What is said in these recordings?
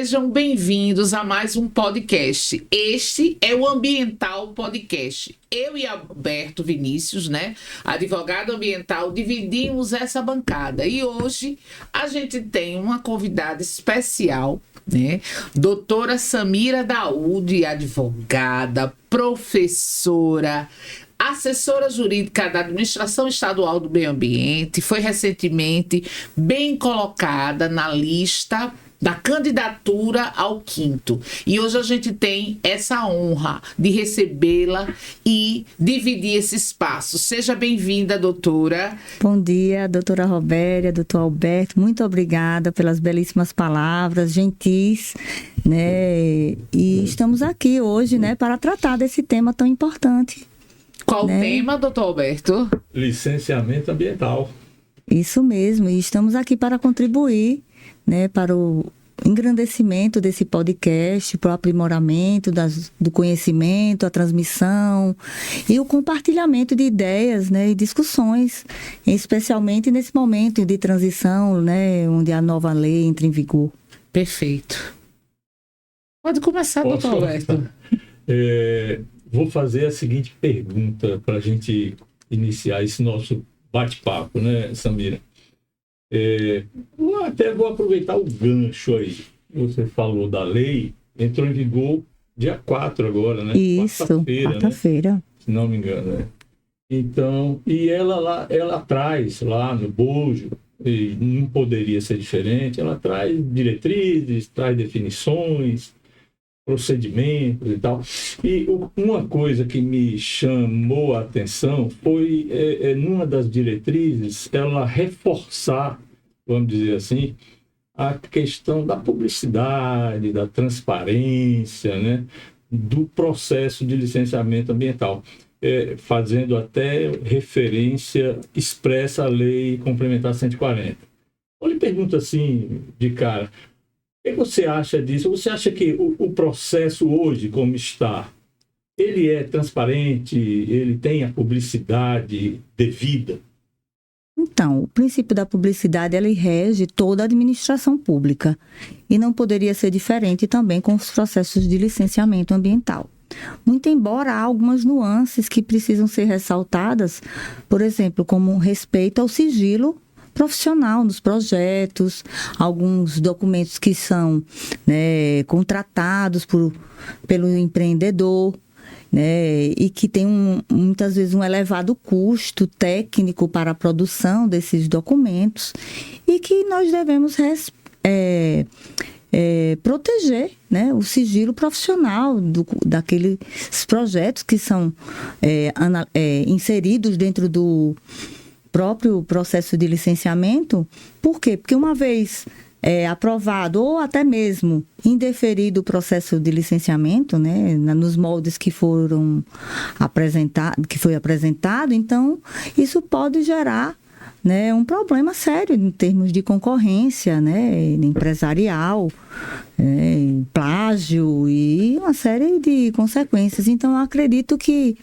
Sejam bem-vindos a mais um podcast. Este é o Ambiental Podcast. Eu e Alberto Vinícius, advogado ambiental, dividimos essa bancada. E hoje a gente tem uma convidada especial, doutora Samira Daúde, advogada, professora, assessora jurídica da Administração Estadual do Meio Ambiente, foi recentemente bem colocada na lista da candidatura ao quinto. E hoje a gente tem essa honra de recebê-la e dividir esse espaço. Seja bem-vinda, doutora. Bom dia, doutora Robéria, doutor Alberto. Muito obrigada pelas belíssimas palavras, gentis, E estamos aqui hoje, para tratar desse tema tão importante. Qual o tema, doutor Alberto? Licenciamento ambiental. Isso mesmo, e estamos aqui para contribuir, para o engrandecimento desse podcast, para o aprimoramento do conhecimento, a transmissão e o compartilhamento de ideias, e discussões, especialmente nesse momento de transição, onde a nova lei entra em vigor. Perfeito. Pode começar, doutor Alberto. Vou fazer a seguinte pergunta para a gente iniciar esse nosso bate-papo, Samira? Até vou aproveitar o gancho aí. Você falou da lei, entrou em vigor dia 4 agora, Isso, quarta-feira. Se não me engano, Então, e ela traz lá no bojo, e não poderia ser diferente, ela traz diretrizes, traz definições, procedimentos e tal. E uma coisa que me chamou a atenção foi, numa das diretrizes, ela reforçar, vamos dizer assim, a questão da publicidade, da transparência, do processo de licenciamento ambiental, fazendo até referência expressa à Lei Complementar 140. Eu lhe pergunto assim, de cara, o que você acha disso? Você acha que o processo hoje, como está, ele é transparente, ele tem a publicidade devida? Então, o princípio da publicidade, ele rege toda a administração pública e não poderia ser diferente também com os processos de licenciamento ambiental. Muito embora há algumas nuances que precisam ser ressaltadas, por exemplo, como respeito ao sigilo profissional nos projetos, alguns documentos que são contratados pelo empreendedor, e que tem muitas vezes um elevado custo técnico para a produção desses documentos e que nós devemos proteger, o sigilo profissional daqueles projetos que são inseridos dentro do próprio processo de licenciamento. Por quê? Porque uma vez aprovado ou até mesmo indeferido o processo de licenciamento, nos moldes que foram apresentado, então isso pode gerar um problema sério em termos de concorrência empresarial, plágio e uma série de consequências. Então, eu acredito que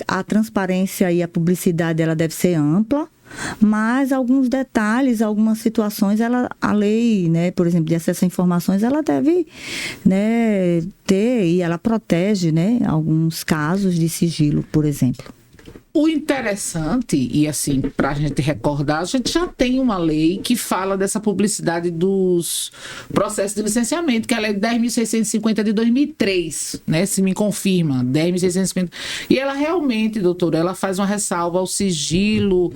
a transparência e a publicidade ela deve ser ampla, mas alguns detalhes, algumas situações, a lei, por exemplo, de acesso a informações, ela deve ter e ela protege alguns casos de sigilo, por exemplo. O interessante, e assim, para a gente recordar, a gente já tem uma lei que fala dessa publicidade dos processos de licenciamento, que é a Lei 10.650 de 2003, se me confirma, 10.650. E ela realmente, doutora, ela faz uma ressalva ao sigilo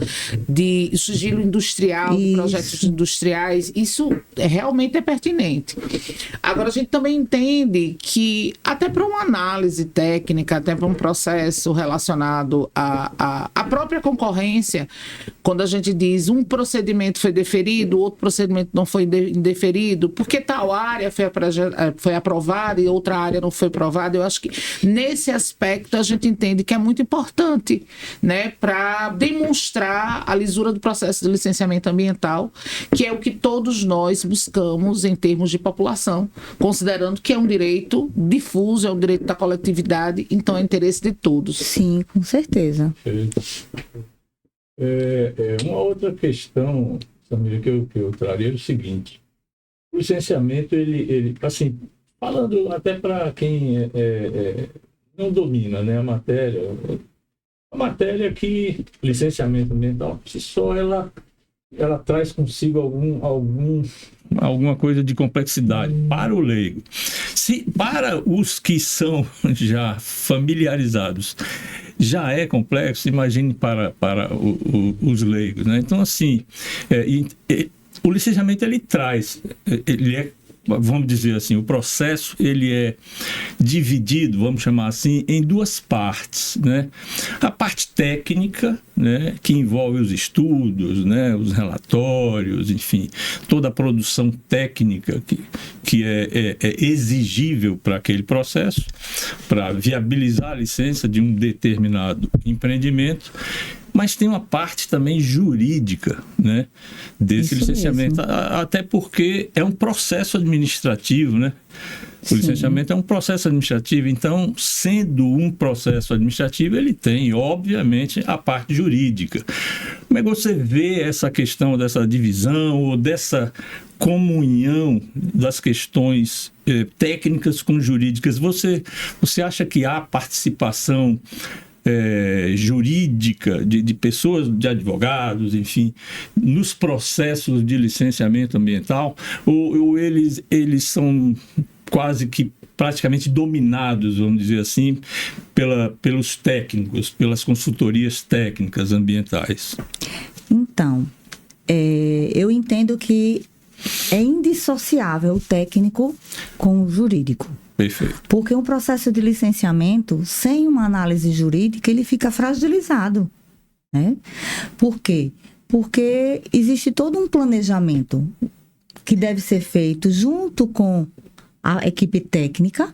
industrial, de projetos industriais. Isso realmente é pertinente. Agora, a gente também entende que, até para uma análise técnica, até para um processo relacionado a própria concorrência, quando a gente diz um procedimento foi deferido, outro procedimento não foi indeferido, porque tal área foi aprovada e outra área não foi aprovada, eu acho que nesse aspecto a gente entende que é muito importante, para demonstrar a lisura do processo de licenciamento ambiental, que é o que todos nós buscamos em termos de população, considerando que é um direito difuso, é um direito da coletividade, então é interesse de todos. Sim, com certeza. Uma outra questão, Samira, que eu traria é o seguinte: O licenciamento, ele assim, falando até para quem não domina, né, a matéria que licenciamento ambiental, por si só, ela traz consigo alguma coisa de complexidade para o leigo. Se para os que são já familiarizados já é complexo, imagine para os leigos, né? Então, assim, o licenciamento ele é, vamos dizer assim, o processo ele é dividido, vamos chamar assim, em duas partes, né? A parte técnica, né, que envolve os estudos, né, os relatórios, enfim, toda a produção técnica que é exigível para aquele processo, para viabilizar a licença de um determinado empreendimento. Mas tem uma parte também jurídica, né, desse Isso licenciamento, mesmo. até porque é um processo administrativo, né? O licenciamento é um processo administrativo, então, sendo um processo administrativo, ele tem, obviamente, a parte jurídica. Como é que você vê essa questão dessa divisão ou dessa comunhão das questões técnicas com jurídicas? Você acha que há participação jurídica de pessoas, de advogados, enfim, nos processos de licenciamento ambiental, ou eles são quase que praticamente dominados, vamos dizer assim, pelos técnicos, pelas consultorias técnicas ambientais? Então, eu entendo que é indissociável o técnico com o jurídico. Perfeito. Porque um processo de licenciamento, sem uma análise jurídica, ele fica fragilizado, né? Por quê? Porque existe todo um planejamento que deve ser feito junto com a equipe técnica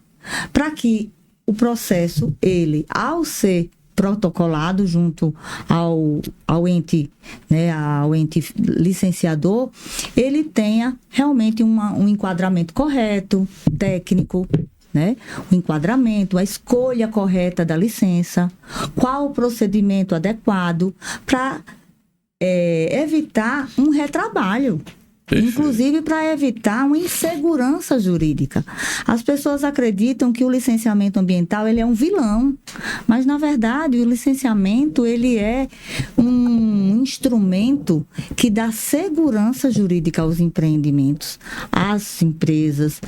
para que o processo, ele, ao ser protocolado junto ao ente, né, ao ente licenciador, ele tenha realmente um enquadramento correto, técnico, né? O enquadramento, a escolha correta da licença, qual o procedimento adequado para evitar um retrabalho. Perfeito. Inclusive para evitar uma insegurança jurídica. As pessoas acreditam que o licenciamento ambiental ele é um vilão, mas na verdade o licenciamento ele é um instrumento que dá segurança jurídica aos empreendimentos, às empresas,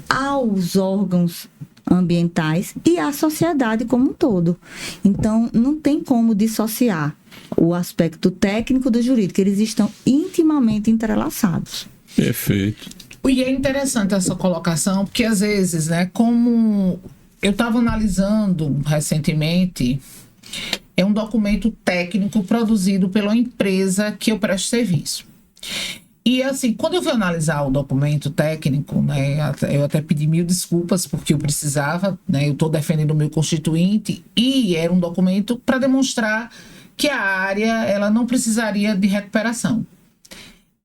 aos órgãos ambientais e à sociedade como um todo. Então, não tem como dissociar o aspecto técnico do jurídico, eles estão intimamente entrelaçados. Perfeito. E é interessante essa colocação, porque às vezes, né, como eu estava analisando recentemente, é um documento técnico produzido pela empresa que eu presto serviço. E assim, quando eu fui analisar o documento técnico, né, eu até pedi 1000 desculpas porque eu precisava, né, eu estou defendendo o meu constituinte e era um documento para demonstrar que a área ela não precisaria de recuperação.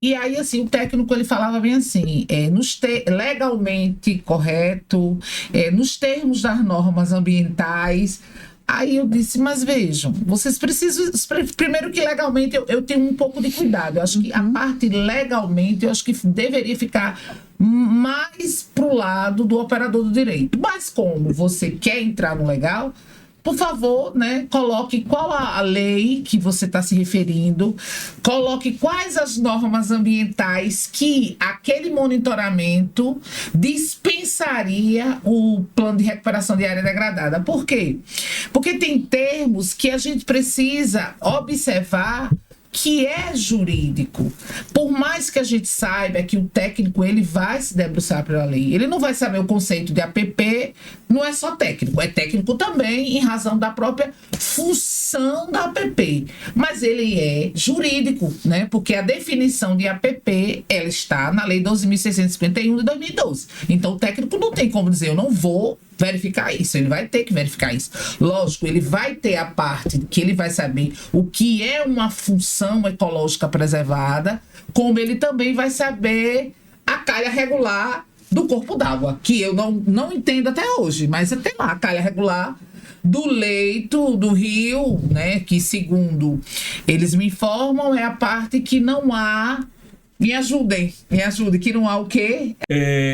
E aí, assim, o técnico ele falava bem assim, legalmente correto, nos termos das normas ambientais. Aí eu disse, mas vejam, vocês precisam... Primeiro que legalmente eu tenho um pouco de cuidado. Eu acho que a parte legalmente, eu acho que deveria ficar mais pro lado do operador do direito. Mas como você quer entrar no legal, por favor, né, coloque qual a lei que você está se referindo, coloque quais as normas ambientais que aquele monitoramento dispensaria o plano de recuperação de área degradada. Por quê? Porque tem termos que a gente precisa observar que é jurídico. Por mais que a gente saiba que o técnico ele vai se debruçar pela lei, ele não vai saber o conceito de APP, não é só técnico, é técnico também em razão da própria função da APP, mas ele é jurídico, né? Porque a definição de APP, ela está na Lei 12.651 de 2012. Então o técnico não tem como dizer, eu não vou verificar isso, ele vai ter que verificar isso. Lógico, ele vai ter a parte que ele vai saber o que é uma função ecológica preservada, como ele também vai saber a calha regular do corpo d'água, que eu não entendo até hoje, mas até lá, a calha regular do leito do rio, né, que segundo eles me informam, é a parte que não há Me ajudem, que não há o quê?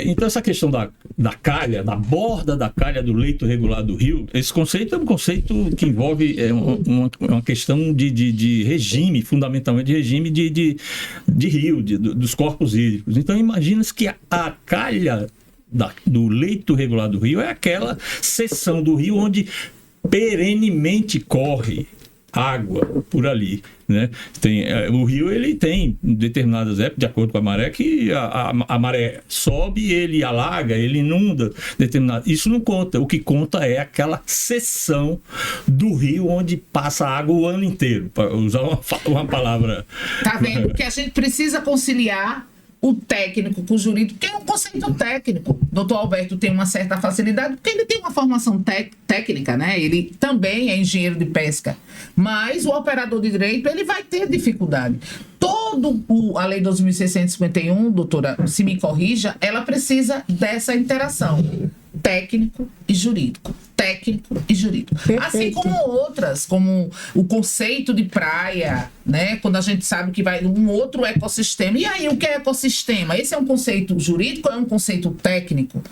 Então, essa questão da calha, da borda da calha do leito regular do rio, esse conceito é um conceito que envolve uma questão de regime, fundamentalmente de regime de rio, dos corpos hídricos. Então, imagina-se que a calha do leito regular do rio é aquela seção do rio onde perenemente corre água por ali, né? O rio, ele tem determinadas épocas, de acordo com a maré, que a maré sobe, ele alaga, ele inunda determinado. Isso não conta. O que conta é aquela seção do rio onde passa água o ano inteiro, para usar uma palavra. Tá vendo? Que a gente precisa conciliar o técnico com o jurídico, que é um conceito técnico. Doutor Alberto tem uma certa facilidade, porque ele tem uma formação técnica, né? Ele também é engenheiro de pesca. Mas o operador de direito, ele vai ter dificuldade. A Lei 2.651, doutora, se me corrija, ela precisa dessa interação. Técnico e jurídico. Perfeito. Assim como outras, como o conceito de praia, né? Quando a gente sabe que vai um outro ecossistema. E aí, o que é ecossistema? Esse é um conceito jurídico ou é um conceito técnico?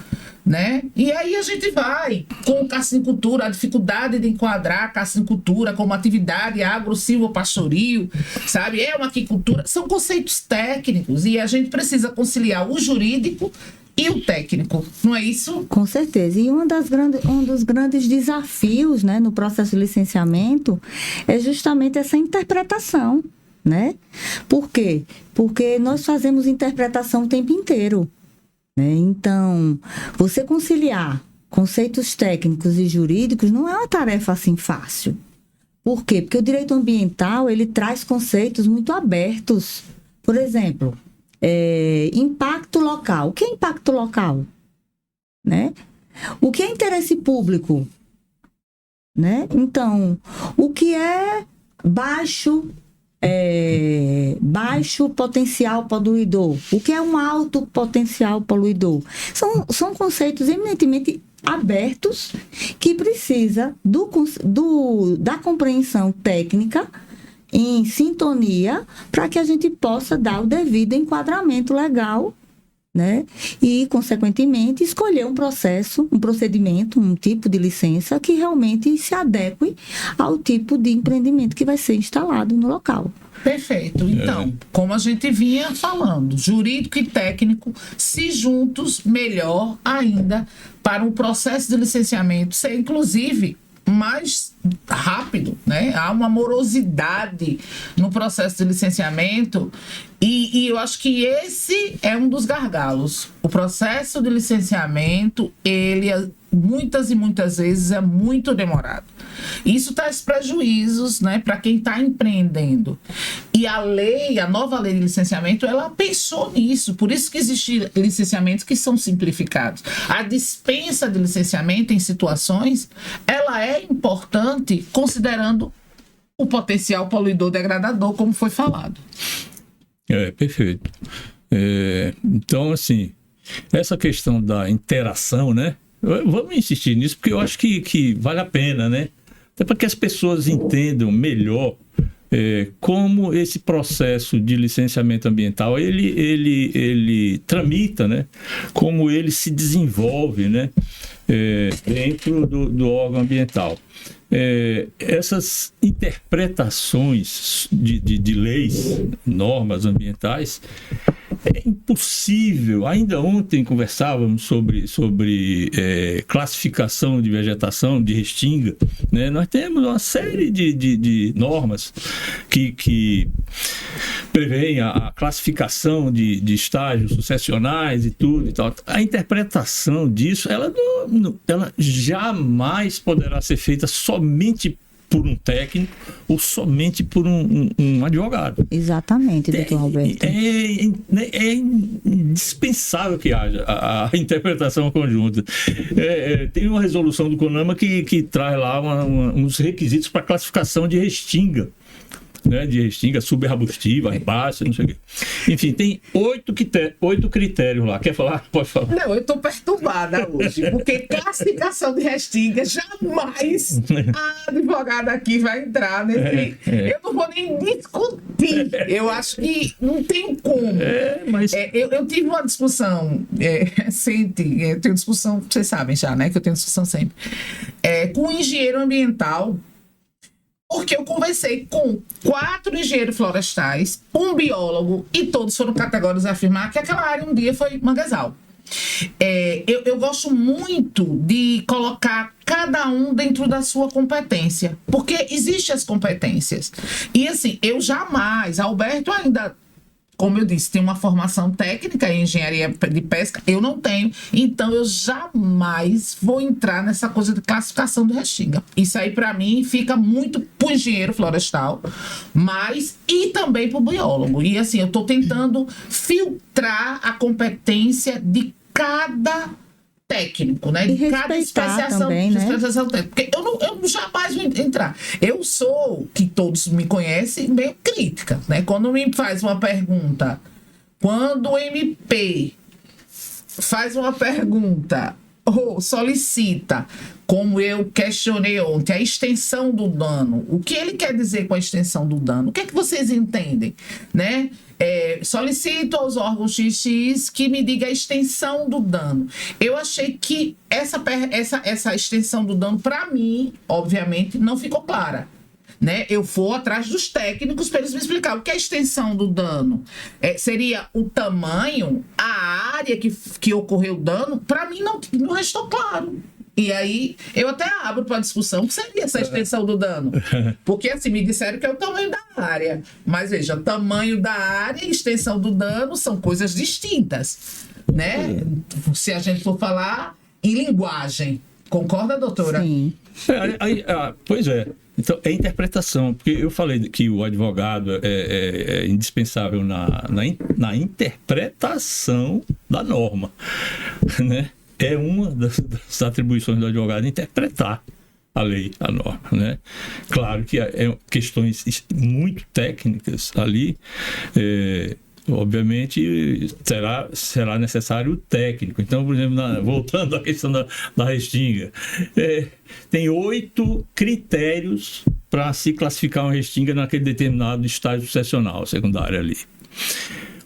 Né? E aí a gente vai com cassinicultura, a dificuldade de enquadrar a cassinicultura como atividade agro-silvopastoril, sabe? É uma aquicultura, são conceitos técnicos e a gente precisa conciliar o jurídico e o técnico, não é isso? Com certeza. E um dos grandes desafios, né, no processo de licenciamento é justamente essa interpretação, né? Por quê? Porque nós fazemos interpretação o tempo inteiro. Então, você conciliar conceitos técnicos e jurídicos não é uma tarefa assim fácil. Por quê? Porque o direito ambiental, ele traz conceitos muito abertos. Por exemplo, impacto local. O que é impacto local? Né? O que é interesse público? Né? Então, o que é baixo potencial poluidor? O que é um alto potencial poluidor? São conceitos eminentemente abertos que precisa da compreensão técnica em sintonia para que a gente possa dar o devido enquadramento legal, né? E, consequentemente, escolher um procedimento, um tipo de licença que realmente se adeque ao tipo de empreendimento que vai ser instalado no local. Perfeito. Então, como a gente vinha falando, jurídico e técnico, se juntos, melhor ainda, para um processo de licenciamento ser, inclusive, mais rápido, né? Há uma morosidade no processo de licenciamento e eu acho que esse é um dos gargalos. O processo de licenciamento, ele muitas e muitas vezes é muito demorado. Isso traz prejuízos, né, para quem está empreendendo. E a nova lei de licenciamento, ela pensou nisso. Por isso que existem licenciamentos que são simplificados. A dispensa de licenciamento em situações, ela é importante considerando o potencial poluidor degradador, como foi falado. Perfeito. Então, assim, essa questão da interação, né? Vamos insistir nisso, porque eu acho que vale a pena, né? Até para que as pessoas entendam melhor como esse processo de licenciamento ambiental ele tramita, né? Como ele se desenvolve, né? Dentro do órgão ambiental. Essas interpretações de leis, normas ambientais, é impossível. Ainda ontem conversávamos sobre classificação de vegetação, de restinga, né? Nós temos uma série de normas que prevêem a classificação de estágios sucessionais e tudo e tal. A interpretação disso, ela jamais poderá ser feita somente por um técnico ou somente por um advogado. Exatamente, doutor Alberto. É indispensável que haja a interpretação conjunta. Tem uma resolução do CONAMA que traz lá uns requisitos para classificação de restinga. né, de restinga, subarbustiva, herbácea, não sei o quê. Enfim, tem 8 critérios lá. Quer falar? Pode falar. Não, eu estou perturbada hoje, porque classificação de restinga, jamais a advogada aqui vai entrar nesse... Eu não vou nem discutir. Eu acho que não tem como. Mas... eu tive uma discussão recente, eu tenho discussão, vocês sabem já, né, que eu tenho discussão sempre, com um engenheiro ambiental, porque eu conversei com 4 engenheiros florestais, um biólogo, e todos foram categóricos a afirmar que aquela área um dia foi manguezal. Eu gosto muito de colocar cada um dentro da sua competência, porque existem as competências. E assim, eu jamais, Alberto ainda, como eu disse, tem uma formação técnica em engenharia de pesca, eu não tenho, então eu jamais vou entrar nessa coisa de classificação de restinga. Isso aí para mim fica muito pro engenheiro florestal, mas e também pro biólogo. E assim, eu tô tentando filtrar a competência de cada técnico, né? De cada especialização também, né? técnica. Porque eu jamais vou entrar. Eu sou, que todos me conhecem, meio crítica, né? Quando me faz uma pergunta, quando o MP faz uma pergunta ou solicita, como eu questionei ontem, a extensão do dano, o que ele quer dizer com a extensão do dano? O que é que vocês entendem, né? Solicito aos órgãos XX que me diga a extensão do dano. Eu achei que essa extensão do dano, para mim, obviamente, não ficou clara. Né? Eu vou atrás dos técnicos para eles me explicar o que é a extensão do dano. Seria o tamanho, a área que ocorreu o dano? Para mim, não restou claro. E aí, eu até abro para discussão o que seria essa extensão do dano. Porque, assim, me disseram que é o tamanho da área. Mas, veja, tamanho da área e extensão do dano são coisas distintas, né? Se a gente for falar em linguagem. Concorda, doutora? Sim. Pois é. Então, é interpretação, porque eu falei que o advogado é indispensável na interpretação da norma, né? É uma das atribuições do advogado interpretar a lei, a norma, né? Claro que questões muito técnicas ali, obviamente será necessário o técnico. Então, por exemplo, voltando à questão da restinga, tem 8 critérios para se classificar uma restinga naquele determinado estágio sucessional secundário ali.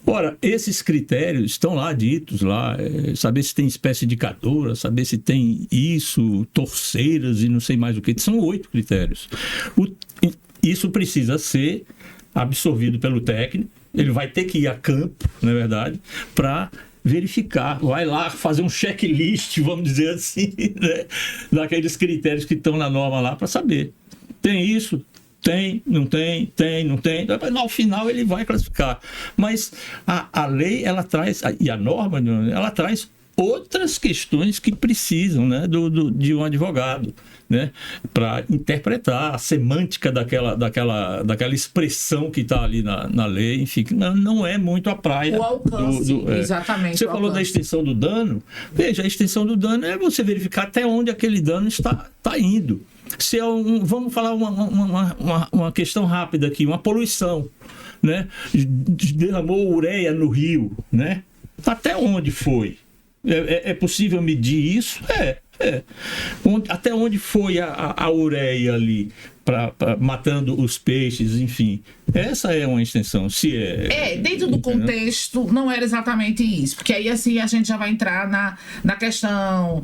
Ora, esses critérios estão lá ditos, saber se tem espécie indicadora, saber se tem isso, torceiras e não sei mais o que. São 8 critérios. Isso precisa ser absorvido pelo técnico, ele vai ter que ir a campo, na verdade, para verificar, vai lá fazer um checklist, vamos dizer assim, né, daqueles critérios que estão na norma lá para saber. Tem isso? Tem, não tem, não tem. Ao final ele vai classificar. Mas a lei, ela traz, e a norma, ela traz outras questões que precisam, né, de um advogado, né, para interpretar a semântica daquela expressão que está ali na lei. Enfim, não é muito a praia. O alcance, exatamente. Você falou da extensão do dano. Veja, a extensão do dano é você verificar até onde aquele dano está indo. Se vamos falar uma questão rápida aqui, uma poluição, né? Derramou ureia no rio, né? Até onde foi? É possível medir isso? Até onde foi a ureia ali, matando os peixes, enfim. Essa é uma extensão. Dentro do contexto, não era exatamente isso. Porque aí, assim, a gente já vai entrar na questão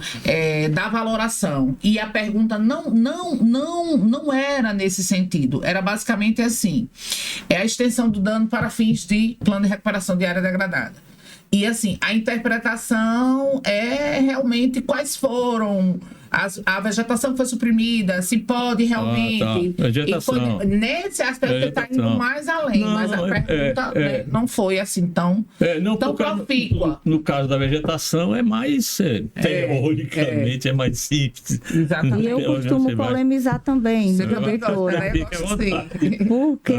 da valoração. E a pergunta não era nesse sentido. Era basicamente assim. A extensão do dano para fins de plano de recuperação de área degradada. E, assim, a interpretação é realmente quais foram a vegetação que foi suprimida, se pode realmente... Vegetação. Nesse aspecto ele está indo mais além, mas a pergunta não foi assim tão profícua. No caso da vegetação é mais, teoricamente, é mais simples. Exatamente. E eu costumo polemizar também, doutora, né? Porque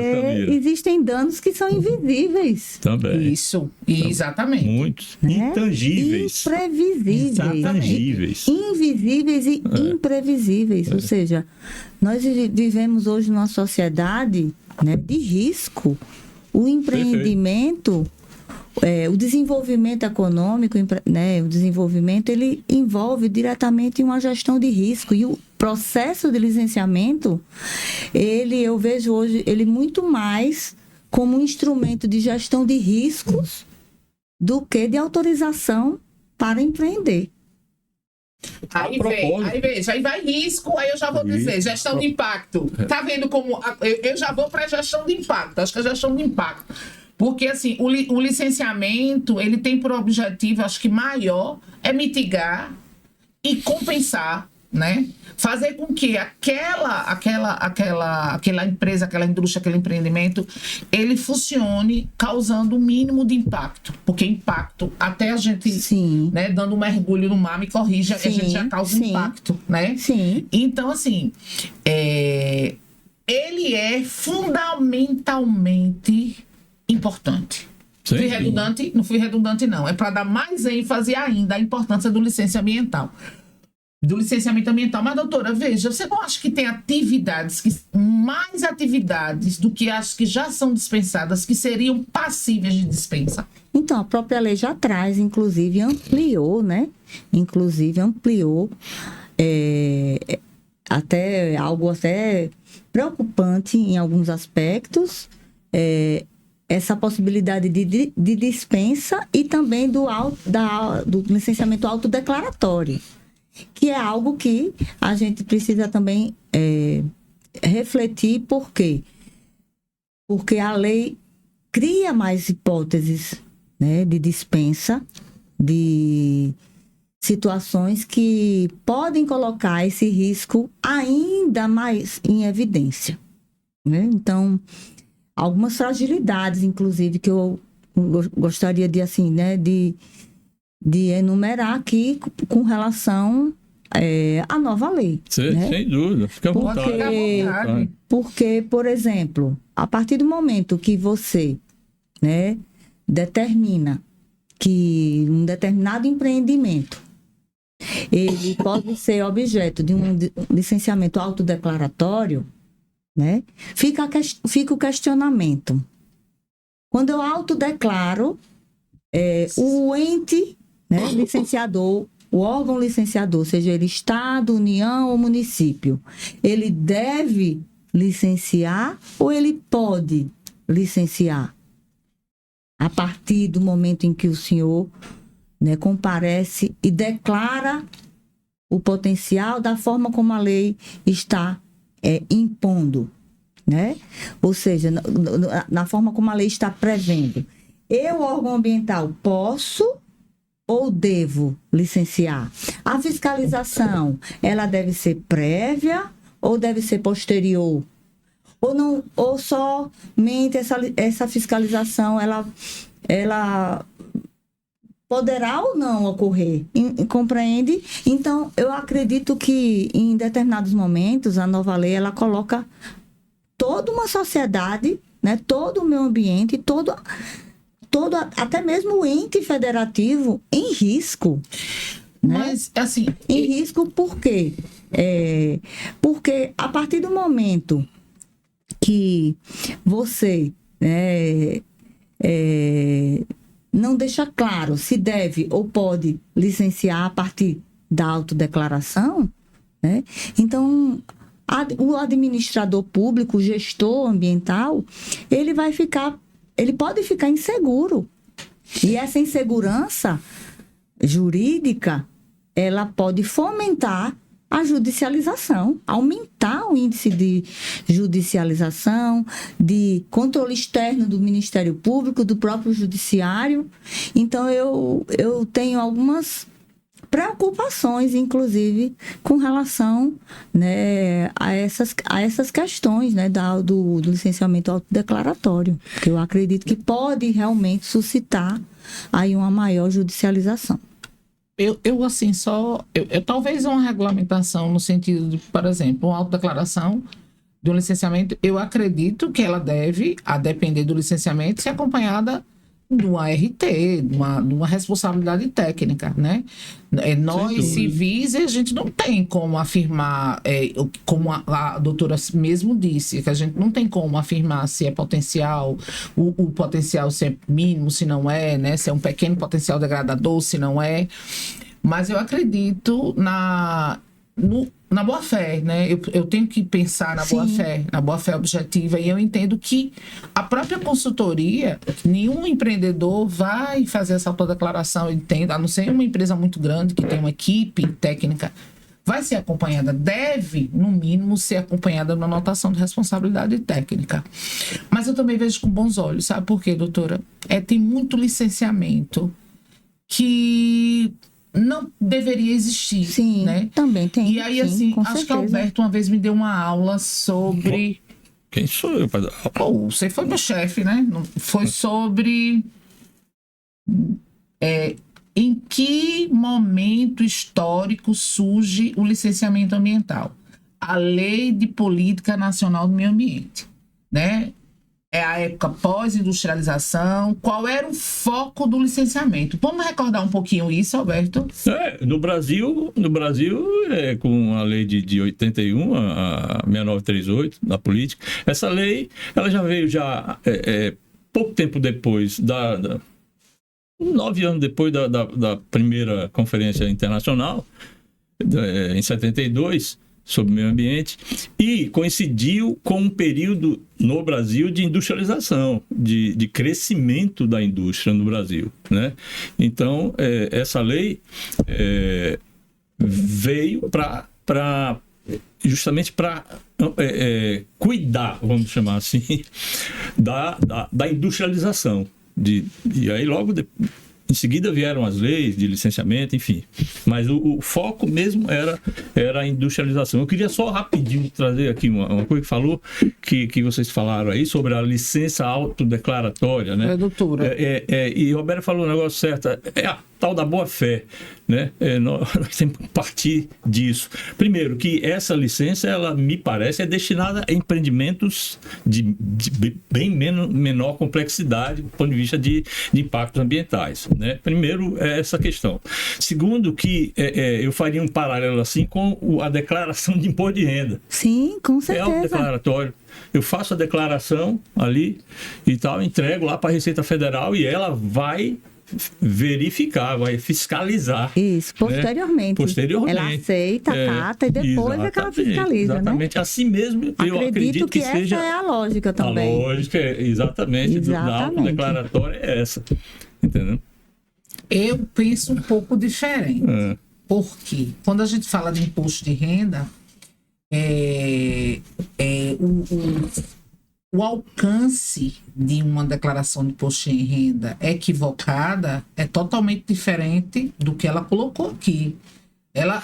existem danos que são invisíveis. Também. Isso, exatamente. Muitos. Intangíveis. Imprevisíveis. Intangíveis. Invisíveis e imprevisíveis. Ou seja, nós vivemos hoje numa sociedade né, de risco, o empreendimento, o desenvolvimento econômico, né, o desenvolvimento, ele envolve diretamente uma gestão de risco. E o processo de licenciamento, eu vejo hoje ele muito mais como um instrumento de gestão de riscos do que de autorização para empreender. Aí vai risco, aí eu já vou dizer, gestão de impacto. Tá vendo como... Eu já vou para a gestão de impacto, acho que a gestão de impacto. Porque, assim, o licenciamento, ele tem por objetivo, acho que maior, é mitigar e compensar, né? Fazer com que aquela empresa, aquela indústria, aquele empreendimento, ele funcione causando o mínimo de impacto. Porque impacto, até a gente, né, dando um mergulho no mar, me corrija, a gente já causa impacto, né? Sim. Então, assim, ele é fundamentalmente importante. Fui redundante? Não fui redundante, não. É para dar mais ênfase ainda à importância do licenciamento ambiental. Mas, doutora, veja, você não acha que tem mais atividades do que as que já são dispensadas, que seriam passíveis de dispensa? Então, a própria lei já traz, inclusive, ampliou, né? Até algo até preocupante em alguns aspectos, essa possibilidade de dispensa e também do licenciamento autodeclaratório, que é algo que a gente precisa também refletir. Por quê? Porque a lei cria mais hipóteses, né, de dispensa, de situações que podem colocar esse risco ainda mais em evidência, né? Então, algumas fragilidades, inclusive, que eu gostaria de, assim, né, de enumerar aqui com relação à nova lei. Né? Sem dúvida, fica à vontade. Porque, por exemplo, a partir do momento que você, né, determina que um determinado empreendimento ele pode ser objeto de um licenciamento autodeclaratório, né, fica o questionamento. Quando eu autodeclaro, o ente, né, licenciador, o órgão licenciador, seja ele Estado, União ou município, ele deve licenciar ou ele pode licenciar? A partir do momento em que o senhor, né, comparece e declara o potencial da forma como a lei está impondo, né? Ou seja, na forma como a lei está prevendo. Eu, órgão ambiental, posso ou devo licenciar? A fiscalização, ela deve ser prévia ou deve ser posterior? Ou não, ou somente essa fiscalização, ela poderá ou não ocorrer, compreende? Então, eu acredito que em determinados momentos a nova lei ela coloca toda uma sociedade, né, todo o meio ambiente, todo até mesmo o ente federativo em risco. Né? Mas, assim... Em risco por quê? Porque a partir do momento que você não deixa claro se deve ou pode licenciar a partir da autodeclaração, né? Então, o administrador público, o gestor ambiental, ele pode ficar inseguro. E essa insegurança jurídica, ela pode fomentar a judicialização, aumentar o índice de judicialização, de controle externo do Ministério Público, do próprio Judiciário. Então, eu tenho algumas preocupações, inclusive, com relação, né, a essas questões, né, do licenciamento autodeclaratório, que eu acredito que pode realmente suscitar aí uma maior judicialização. Eu assim, talvez uma regulamentação no sentido de, por exemplo, uma autodeclaração de um licenciamento, eu acredito que ela deve, a depender do licenciamento, ser acompanhada de uma RT, de uma responsabilidade técnica, né? Nós civis, a gente não tem como afirmar, como a doutora mesmo disse, que a gente não tem como afirmar se é potencial, o potencial se é mínimo, se não é, né? Se é um pequeno potencial degradador, se não é. Mas eu acredito na boa-fé, né? Eu tenho que pensar na boa-fé objetiva, e eu entendo que a própria consultoria, nenhum empreendedor vai fazer essa autodeclaração, eu entendo, a não ser uma empresa muito grande que tem uma equipe técnica, vai ser acompanhada, deve, no mínimo, ser acompanhada na anotação de responsabilidade técnica. Mas eu também vejo com bons olhos, sabe por quê, doutora? Tem muito licenciamento que não deveria existir, Sim, né? Também tem. E aí, sim, assim, acho certeza. que Alberto uma vez me deu uma aula sobre... Quem sou eu para dar aula? Você foi meu chefe, né? Foi sobre... em que momento histórico surge o licenciamento ambiental? A Lei de Política Nacional do Meio Ambiente, né? É a época pós-industrialização. Qual era o foco do licenciamento? Vamos recordar um pouquinho isso, Alberto? No Brasil, com a lei de 81, a 6938, da política, essa lei ela já veio pouco tempo depois 9 anos depois da primeira conferência internacional, em 72, sobre o meio ambiente, e coincidiu com um período no Brasil de industrialização, de crescimento da indústria no Brasil, né? Então, essa lei veio justamente para cuidar, vamos chamar assim, da industrialização. E aí logo em seguida vieram as leis de licenciamento, enfim. Mas o foco mesmo era a industrialização. Eu queria só rapidinho trazer aqui uma coisa que falou, que vocês falaram aí sobre a licença autodeclaratória, né? Doutora. E Roberto falou um negócio certo, a tal da boa-fé, né? Nós temos que partir disso. Primeiro, que essa licença, ela me parece, é destinada a empreendimentos de bem menor complexidade do ponto de vista de impactos ambientais, né? Primeiro, essa questão. Segundo, que eu faria um paralelo assim com a declaração de imposto de renda. Sim, com certeza. É um declaratório. Eu faço a declaração ali e tal, entrego lá para a Receita Federal e ela vai verificar, vai fiscalizar. Isso, posteriormente. Né? Posteriormente. Ela aceita, acata e depois é que ela fiscaliza, exatamente. Né? Assim mesmo, eu acredito que seja... essa é a lógica também. A lógica, exatamente. Da autodeclaratória é essa. Entendeu? Eu penso um pouco diferente. Porque quando a gente fala de imposto de renda, o alcance de uma declaração de imposto de renda equivocada é totalmente diferente do que ela colocou aqui.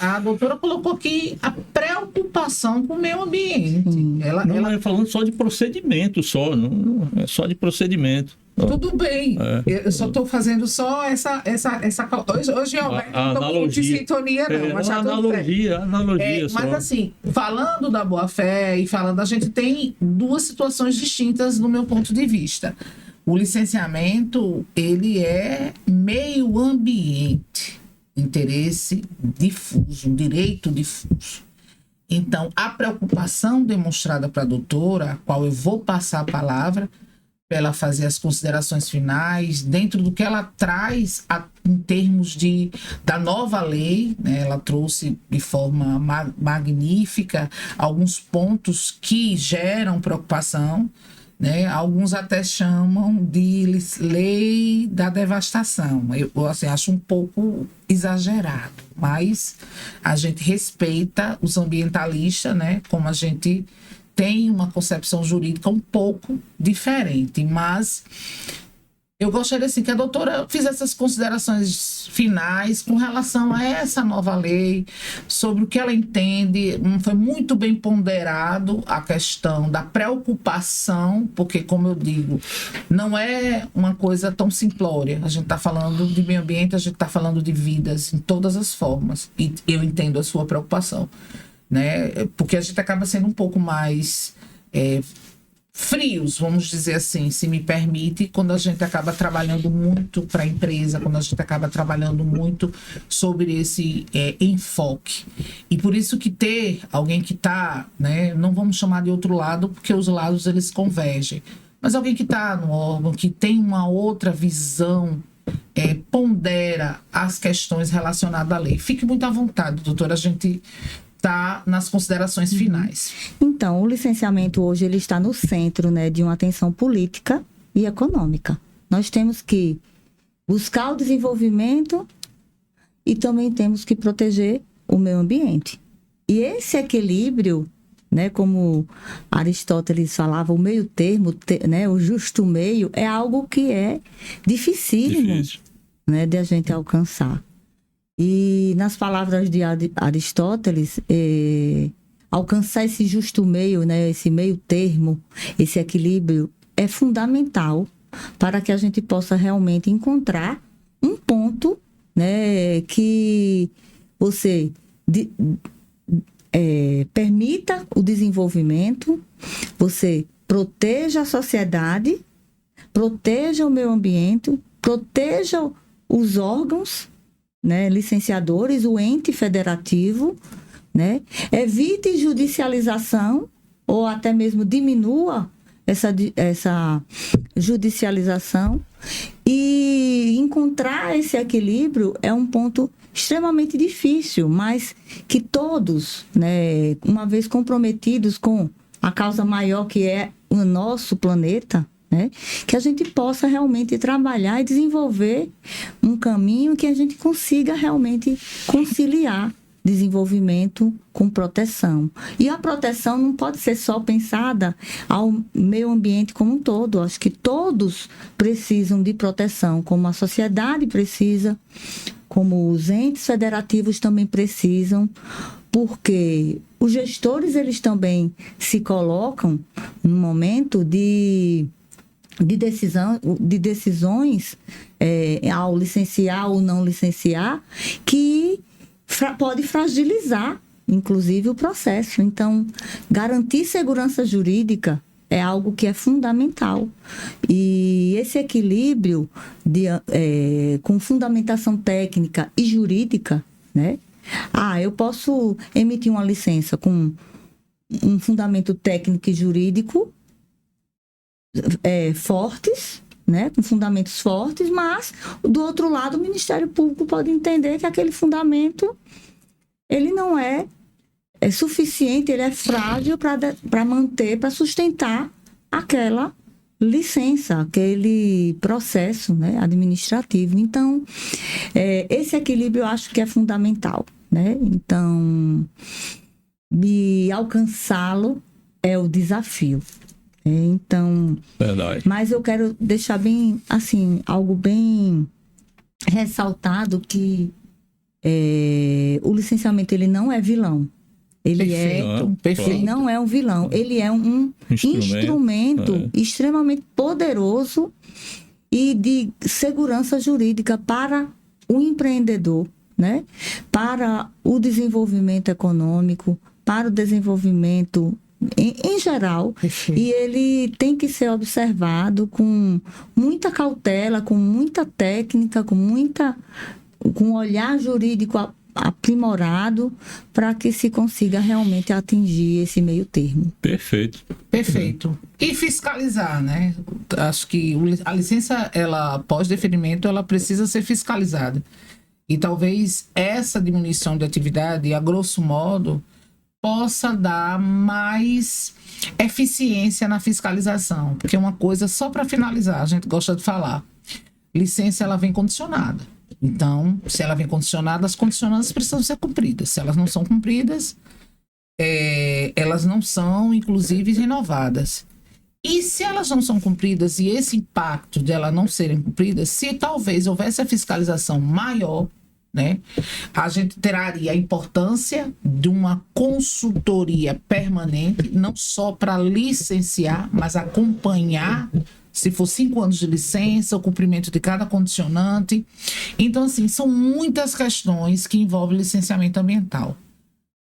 A doutora colocou aqui a preocupação com o meio ambiente. Ela é falando só de procedimento, não é só de procedimento. Tudo bem. Eu só estou fazendo só essa hoje Alberto, não estou muito em sintonia, não. Mas analogia. Mas assim, falando da boa-fé e falando, a gente tem duas situações distintas no meu ponto de vista. O licenciamento, ele é meio ambiente, interesse difuso, um direito difuso. Então, a preocupação demonstrada para a doutora, a qual eu vou passar a palavra, para ela fazer as considerações finais, dentro do que ela traz em termos da nova lei, né? Ela trouxe de forma magnífica alguns pontos que geram preocupação, né? Alguns até chamam de lei da devastação. Eu assim, acho um pouco exagerado, mas a gente respeita os ambientalistas, né? Como a gente tem uma concepção jurídica um pouco diferente, mas eu gostaria assim, que a doutora fizesse essas considerações finais com relação a essa nova lei, sobre o que ela entende. Foi muito bem ponderado a questão da preocupação, porque, como eu digo, não é uma coisa tão simplória. A gente está falando de meio ambiente, a gente está falando de vidas em todas as formas, e eu entendo a sua preocupação, né? Porque a gente acaba sendo um pouco mais frios, vamos dizer assim, se me permite, quando a gente acaba trabalhando muito para a empresa, quando a gente acaba trabalhando muito sobre esse enfoque. E por isso que ter alguém que está, né, não vamos chamar de outro lado, porque os lados eles convergem, mas alguém que está no órgão, que tem uma outra visão, pondera as questões relacionadas à lei. Fique muito à vontade, doutora, a gente está nas considerações finais. Então, o licenciamento hoje ele está no centro, né, de uma atenção política e econômica. Nós temos que buscar o desenvolvimento e também temos que proteger o meio ambiente. E esse equilíbrio, né, como Aristóteles falava, o meio termo, né, o justo meio, é algo que é dificílimo, né, de a gente alcançar. E nas palavras de Aristóteles, alcançar esse justo meio, né, esse meio termo, esse equilíbrio, é fundamental para que a gente possa realmente encontrar um ponto, né, que você permita o desenvolvimento, você proteja a sociedade, proteja o meio ambiente, proteja os órgãos, né, licenciadores, o ente federativo, né, evite judicialização ou até mesmo diminua essa judicialização, e encontrar esse equilíbrio é um ponto extremamente difícil, mas que todos, né, uma vez comprometidos com a causa maior que é o nosso planeta, né, que a gente possa realmente trabalhar e desenvolver um caminho que a gente consiga realmente conciliar desenvolvimento com proteção. E a proteção não pode ser só pensada ao meio ambiente como um todo. Acho que todos precisam de proteção, como a sociedade precisa, como os entes federativos também precisam, porque os gestores eles também se colocam no momento de decisões ao licenciar ou não licenciar, que pode fragilizar, inclusive, o processo. Então, garantir segurança jurídica é algo que é fundamental. E esse equilíbrio com fundamentação técnica e jurídica, né? Eu posso emitir uma licença com um fundamento técnico e jurídico fortes, né, com fundamentos fortes, mas do outro lado o Ministério Público pode entender que aquele fundamento ele não é suficiente, ele é frágil para manter, para sustentar aquela licença, aquele processo, né, administrativo. Então, esse equilíbrio eu acho que é fundamental, né? Então, alcançá-lo é o desafio. Então, verdade. Mas eu quero deixar bem, assim, algo bem ressaltado, que o licenciamento ele não é vilão. Ele ele não é um vilão, ele é um instrumento extremamente poderoso e de segurança jurídica para o empreendedor, né? Para o desenvolvimento econômico, para o desenvolvimento em geral. Perfeito. E ele tem que ser observado com muita cautela, com muita técnica, com um olhar jurídico aprimorado, para que se consiga realmente atingir esse meio termo. Perfeito. E fiscalizar, né? Acho que a licença, após deferimento, ela precisa ser fiscalizada. E talvez essa diminuição de atividade, a grosso modo, possa dar mais eficiência na fiscalização. Porque uma coisa, só para finalizar, a gente gosta de falar, licença ela vem condicionada. Então, se ela vem condicionada, as condicionantes precisam ser cumpridas. Se elas não são cumpridas, elas não são, inclusive, renovadas. E se elas não são cumpridas, e esse impacto de elas não serem cumpridas, se talvez houvesse a fiscalização maior, né, a gente traria a importância de uma consultoria permanente, não só para licenciar, mas acompanhar, se for 5 anos de licença, o cumprimento de cada condicionante. Então, assim, são muitas questões que envolvem licenciamento ambiental.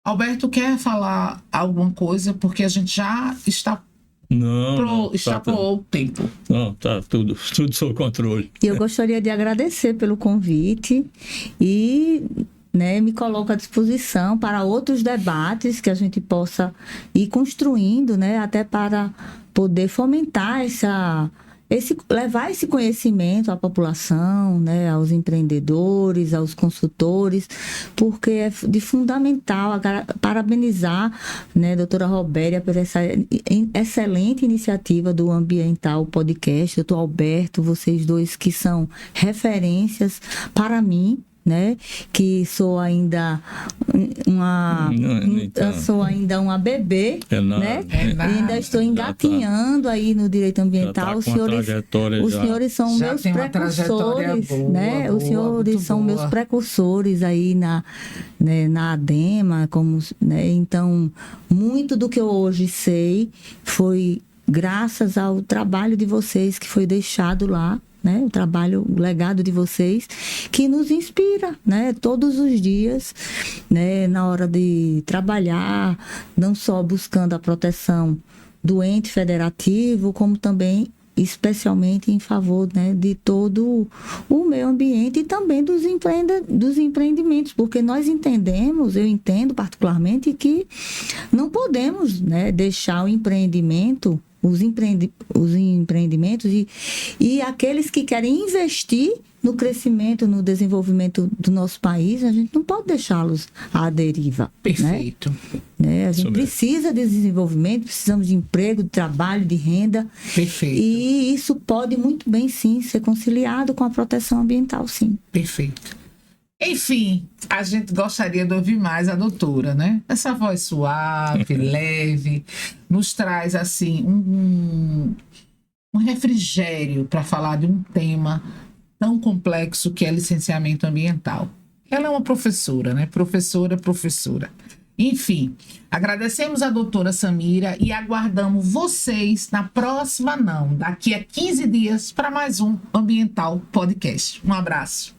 Alberto, quer falar alguma coisa? Porque a gente já está Não, extrapolou o tempo. Não, tá tudo sob controle. E eu gostaria de agradecer pelo convite e, né, me coloco à disposição para outros debates que a gente possa ir construindo, né, até para poder fomentar levar esse conhecimento à população, né, aos empreendedores, aos consultores, porque é de fundamental parabenizar, né, a doutora Robéria por essa excelente iniciativa do Ambiental Podcast, doutor Alberto, vocês dois que são referências para mim, né, que sou ainda uma bebê, né? Ainda estou engatinhando aí no direito ambiental. Os senhores são meus precursores, né? Os senhores são meus precursores aí na ADEMA, né? Então, muito do que eu hoje sei foi graças ao trabalho de vocês que foi deixado lá, né, o legado de vocês, que nos inspira, né, todos os dias, né, na hora de trabalhar, não só buscando a proteção do ente federativo, como também, especialmente, em favor, né, de todo o meio ambiente e também dos empreendimentos, porque eu entendo particularmente que não podemos, né, deixar o empreendimento, os empreendimentos e aqueles que querem investir no crescimento, no desenvolvimento do nosso país, a gente não pode deixá-los à deriva. Perfeito. Né? A gente precisa de desenvolvimento, precisamos de emprego, de trabalho, de renda. Perfeito. E isso pode muito bem, sim, ser conciliado com a proteção ambiental, sim. Perfeito. Enfim, a gente gostaria de ouvir mais a doutora, né? Essa voz suave, leve, nos traz, assim, um refrigério para falar de um tema tão complexo que é licenciamento ambiental. Ela é uma professora, né? Professora. Enfim, agradecemos a doutora Samira e aguardamos vocês daqui a 15 dias para mais um Ambiental Podcast. Um abraço.